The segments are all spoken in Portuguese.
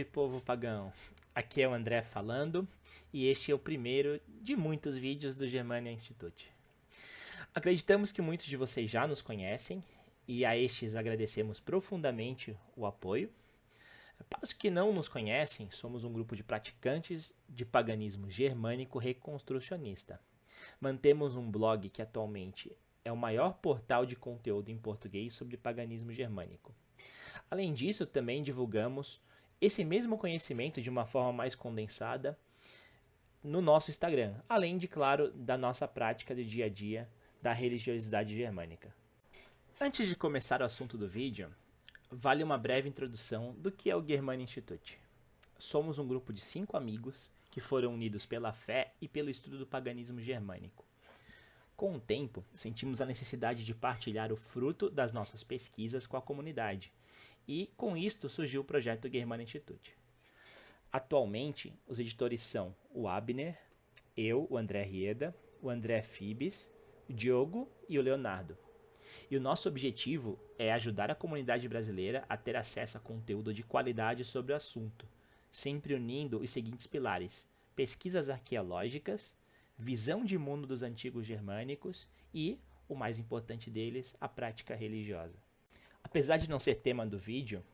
Salve, povo pagão! Aqui é o André falando e este é o primeiro de muitos vídeos do Germania Institute. Acreditamos que muitos de vocês já nos conhecem e a estes agradecemos profundamente o apoio. Para os que não nos conhecem, somos um grupo de praticantes de paganismo germânico reconstrucionista. Mantemos um blog que atualmente é o maior portal de conteúdo em português sobre paganismo germânico. Além disso, também divulgamos esse mesmo conhecimento de uma forma mais condensada no nosso Instagram, além de, claro, da nossa prática do dia a dia da religiosidade germânica. Antes de começar o assunto do vídeo, vale uma breve introdução do que é o Germania Institute. Somos um grupo de 5 amigos que foram unidos pela fé e pelo estudo do paganismo germânico. Com o tempo, sentimos a necessidade de partilhar o fruto das nossas pesquisas com a comunidade, e com isto surgiu o projeto Germania Institute. Atualmente, os editores são o Abner, eu, o André Rieda, o André Fibes, o Diogo e o Leonardo. E o nosso objetivo é ajudar a comunidade brasileira a ter acesso a conteúdo de qualidade sobre o assunto, sempre unindo os seguintes pilares: pesquisas arqueológicas, visão de mundo dos antigos germânicos e, o mais importante deles, a prática religiosa. Apesar de não ser tema do vídeo,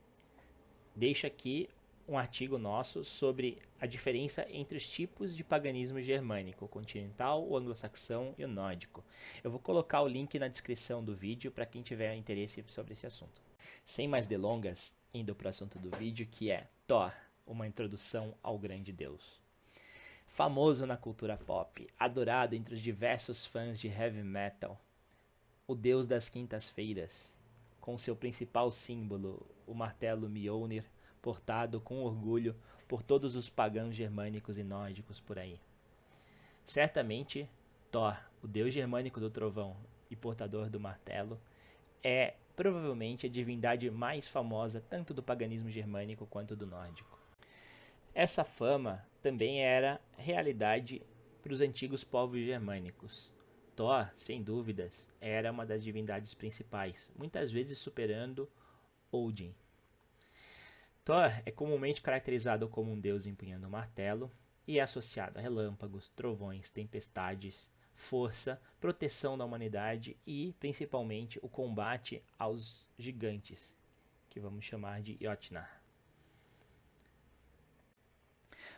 deixo aqui um artigo nosso sobre a diferença entre os tipos de paganismo germânico, o continental, o anglo-saxão e o nórdico. Eu vou colocar o link na descrição do vídeo para quem tiver interesse sobre esse assunto. Sem mais delongas, indo para o assunto do vídeo, que é Thor, uma introdução ao grande Deus. Famoso na cultura pop, adorado entre os diversos fãs de heavy metal, o deus das quintas-feiras, com seu principal símbolo, o martelo Mjolnir, portado com orgulho por todos os pagãos germânicos e nórdicos por aí. Certamente, Thor, o deus germânico do trovão e portador do martelo, é provavelmente a divindade mais famosa tanto do paganismo germânico quanto do nórdico. Essa fama também era realidade para os antigos povos germânicos. Thor, sem dúvidas, era uma das divindades principais, muitas vezes superando Odin. Thor é comumente caracterizado como um deus empunhando um martelo e é associado a relâmpagos, trovões, tempestades, força, proteção da humanidade e, principalmente, o combate aos gigantes, que vamos chamar de Jotnar.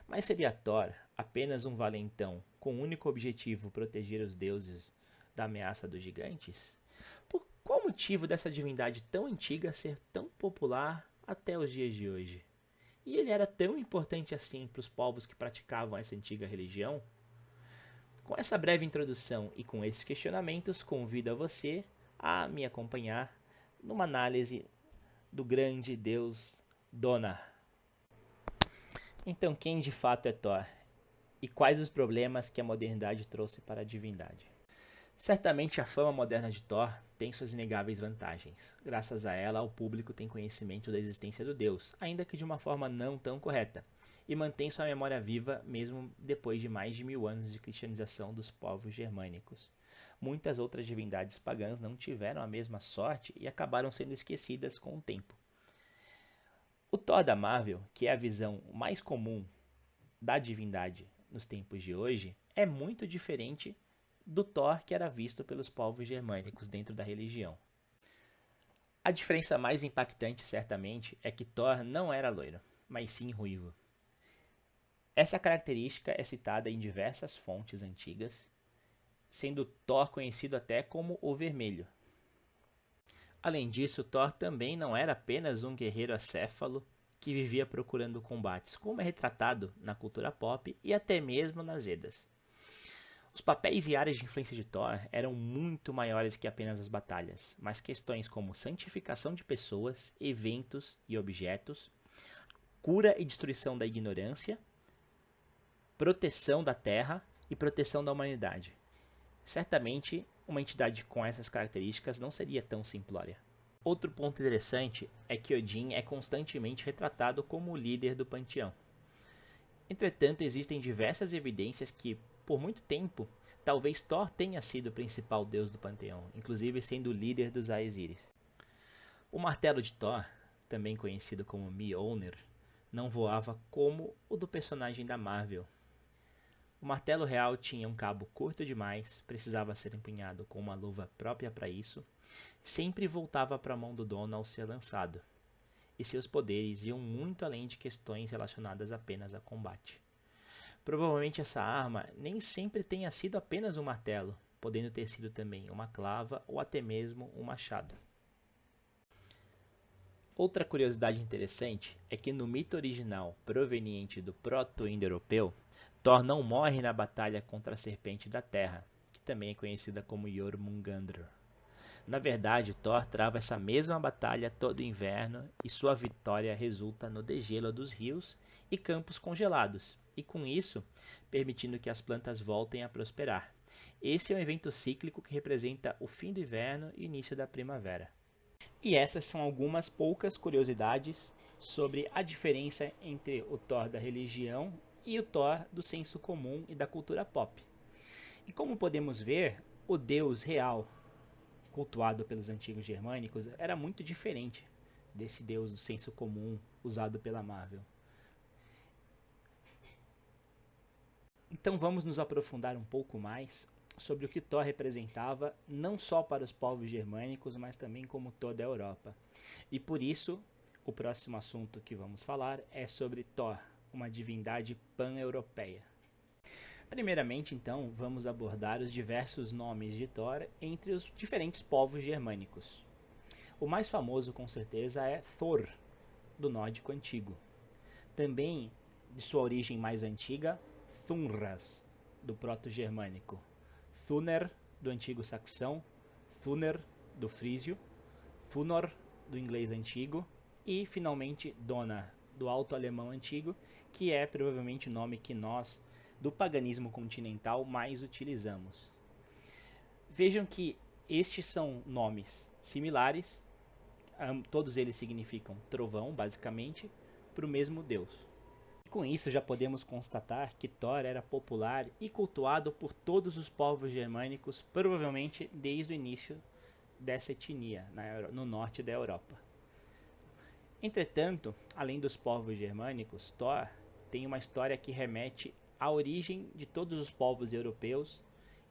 Mas seria Thor apenas um valentão com o único objetivo proteger os deuses da ameaça dos gigantes? Por qual motivo dessa divindade tão antiga ser tão popular até os dias de hoje? E ele era tão importante assim para os povos que praticavam essa antiga religião? Com essa breve introdução e com esses questionamentos, convido a você a me acompanhar numa análise do grande deus Donar. Então, quem de fato é Thor? E quais os problemas que a modernidade trouxe para a divindade? Certamente a fama moderna de Thor tem suas inegáveis vantagens. Graças a ela, o público tem conhecimento da existência do deus, ainda que de uma forma não tão correta, e mantém sua memória viva mesmo depois de mais de 1000 anos de cristianização dos povos germânicos. Muitas outras divindades pagãs não tiveram a mesma sorte e acabaram sendo esquecidas com o tempo. O Thor da Marvel, que é a visão mais comum da divindade nos tempos de hoje, é muito diferente do Thor que era visto pelos povos germânicos dentro da religião. A diferença mais impactante, certamente, é que Thor não era loiro, mas sim ruivo. Essa característica é citada em diversas fontes antigas, sendo Thor conhecido até como o Vermelho. Além disso, Thor também não era apenas um guerreiro acéfalo que vivia procurando combates, como é retratado na cultura pop e até mesmo nas Eddas. Os papéis e áreas de influência de Thor eram muito maiores que apenas as batalhas, mas questões como santificação de pessoas, eventos e objetos, cura e destruição da ignorância, proteção da terra e proteção da humanidade. Certamente, uma entidade com essas características não seria tão simplória. Outro ponto interessante é que Odin é constantemente retratado como o líder do panteão. Entretanto, existem diversas evidências que, por muito tempo, talvez Thor tenha sido o principal deus do panteão, inclusive sendo o líder dos Aesiris. O martelo de Thor, também conhecido como Mjolnir, não voava como o do personagem da Marvel. O martelo real tinha um cabo curto demais, precisava ser empunhado com uma luva própria para isso, sempre voltava para a mão do dono ao ser lançado, e seus poderes iam muito além de questões relacionadas apenas a combate. Provavelmente essa arma nem sempre tenha sido apenas um martelo, podendo ter sido também uma clava ou até mesmo um machado. Outra curiosidade interessante é que no mito original proveniente do proto-indo-europeu, Thor não morre na batalha contra a Serpente da Terra, que também é conhecida como Jormungandr. Na verdade, Thor trava essa mesma batalha todo inverno e sua vitória resulta no degelo dos rios e campos congelados, e com isso, permitindo que as plantas voltem a prosperar. Esse é um evento cíclico que representa o fim do inverno e o início da primavera. E essas são algumas poucas curiosidades sobre a diferença entre o Thor da religião e o Thor do senso comum e da cultura pop. E como podemos ver, o deus real cultuado pelos antigos germânicos era muito diferente desse deus do senso comum usado pela Marvel. Então vamos nos aprofundar um pouco mais sobre o que Thor representava não só para os povos germânicos, mas também como toda a Europa. E por isso, o próximo assunto que vamos falar é sobre Thor, uma divindade pan-europeia. Primeiramente, então, vamos abordar os diversos nomes de Thor entre os diferentes povos germânicos. O mais famoso, com certeza, é Thor, do nórdico antigo. Também, de sua origem mais antiga, Thunras, do proto-germânico. Thuner, do antigo saxão, Thuner, do frísio, Thunor, do inglês antigo, e, finalmente, Donar, do alto-alemão antigo, que é provavelmente o nome que nós, do paganismo continental, mais utilizamos. Vejam que estes são nomes similares, todos eles significam trovão, basicamente, para o mesmo deus. Com isso, já podemos constatar que Thor era popular e cultuado por todos os povos germânicos, provavelmente desde o início dessa etnia, no norte da Europa. Entretanto, além dos povos germânicos, Thor tem uma história que remete à origem de todos os povos europeus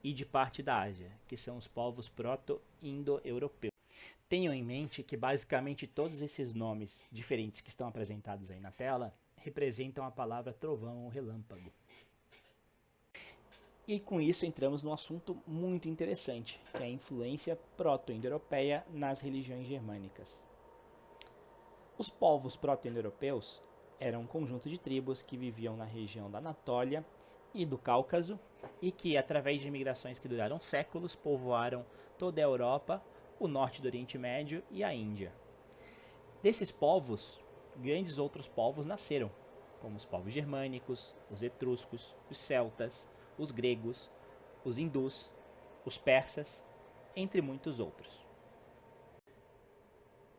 e de parte da Ásia, que são os povos proto-indo-europeus. Tenham em mente que basicamente todos esses nomes diferentes que estão apresentados aí na tela representam a palavra trovão ou relâmpago. E com isso entramos num assunto muito interessante, que é a influência proto-indo-europeia nas religiões germânicas. Os povos proto-indo-europeus eram um conjunto de tribos que viviam na região da Anatólia e do Cáucaso e que, através de migrações que duraram séculos, povoaram toda a Europa, o norte do Oriente Médio e a Índia. Desses povos, grandes outros povos nasceram, como os povos germânicos, os etruscos, os celtas, os gregos, os hindus, os persas, entre muitos outros.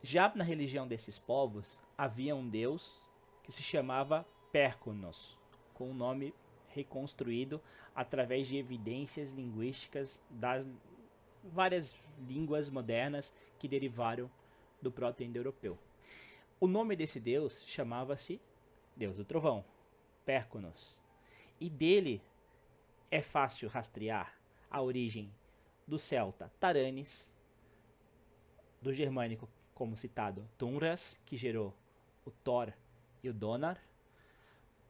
Já na religião desses povos, havia um deus que se chamava Perkunos, com um nome reconstruído através de evidências linguísticas das várias línguas modernas que derivaram do proto-indo-europeu. O nome desse deus chamava-se Deus do Trovão, Perkunos, e dele é fácil rastrear a origem do celta Taranis, do germânico, como citado, Tunras, que gerou o Thor e o Donar,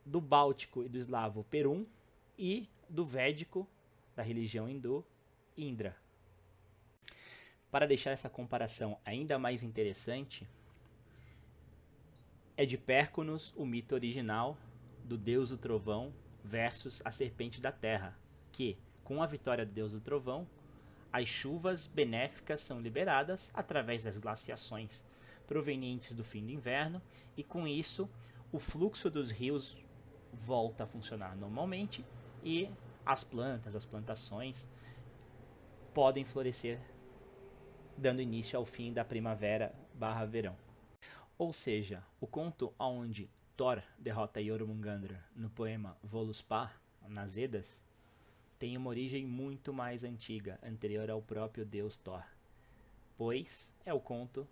do báltico e do eslavo Perun, e do védico, da religião hindu, Indra. Para deixar essa comparação ainda mais interessante, é de Perkunos o mito original do Deus do Trovão versus a Serpente da Terra, que, com a vitória do Deus do Trovão, as chuvas benéficas são liberadas através das glaciações provenientes do fim do inverno e, com isso, o fluxo dos rios volta a funcionar normalmente e as plantas, as plantações podem florescer, dando início ao fim da primavera/verão. Ou seja, o conto onde Thor derrota Jormungandr no poema Völuspá, nas Edas, tem uma origem muito mais antiga, anterior ao próprio deus Thor, pois é o conto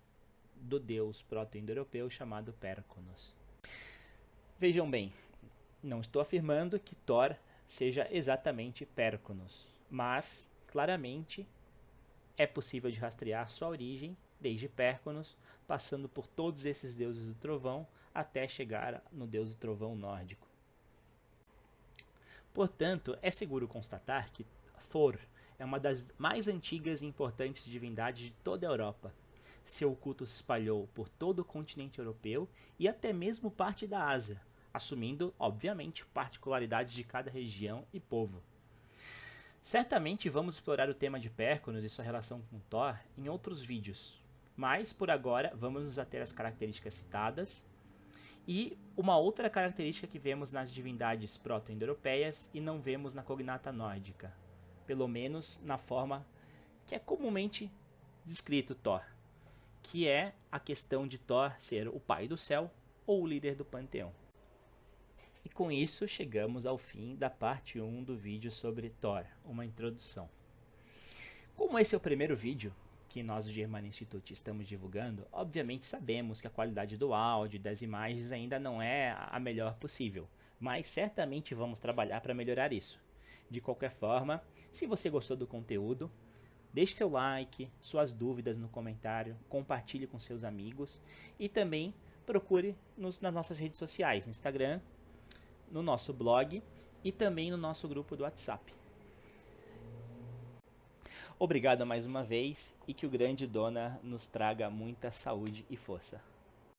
do deus proto-indo-europeu chamado Perkunos. Vejam bem, não estou afirmando que Thor seja exatamente Pérconos, mas claramente é possível de rastrear sua origem desde Pérconos, passando por todos esses deuses do trovão até chegar no deus do trovão nórdico. Portanto, é seguro constatar que Thor é uma das mais antigas e importantes divindades de toda a Europa. Seu culto se espalhou por todo o continente europeu e até mesmo parte da Ásia, assumindo, obviamente, particularidades de cada região e povo. Certamente vamos explorar o tema de Pérconos e sua relação com Thor em outros vídeos, mas por agora vamos nos ater às características citadas e uma outra característica que vemos nas divindades proto-indo-europeias e não vemos na cognata nórdica, pelo menos na forma que é comumente descrito Thor, que é a questão de Thor ser o pai do céu ou o líder do panteão. E com isso chegamos ao fim da parte 1 do vídeo sobre Thor, uma introdução. Como esse é o primeiro vídeo que nós do Germania Institute estamos divulgando, obviamente sabemos que a qualidade do áudio e das imagens ainda não é a melhor possível, mas certamente vamos trabalhar para melhorar isso. De qualquer forma, se você gostou do conteúdo, deixe seu like, suas dúvidas no comentário, compartilhe com seus amigos e também procure nas nossas redes sociais, no Instagram, no nosso blog e também no nosso grupo do WhatsApp. Obrigado mais uma vez e que o grande Dona nos traga muita saúde e força.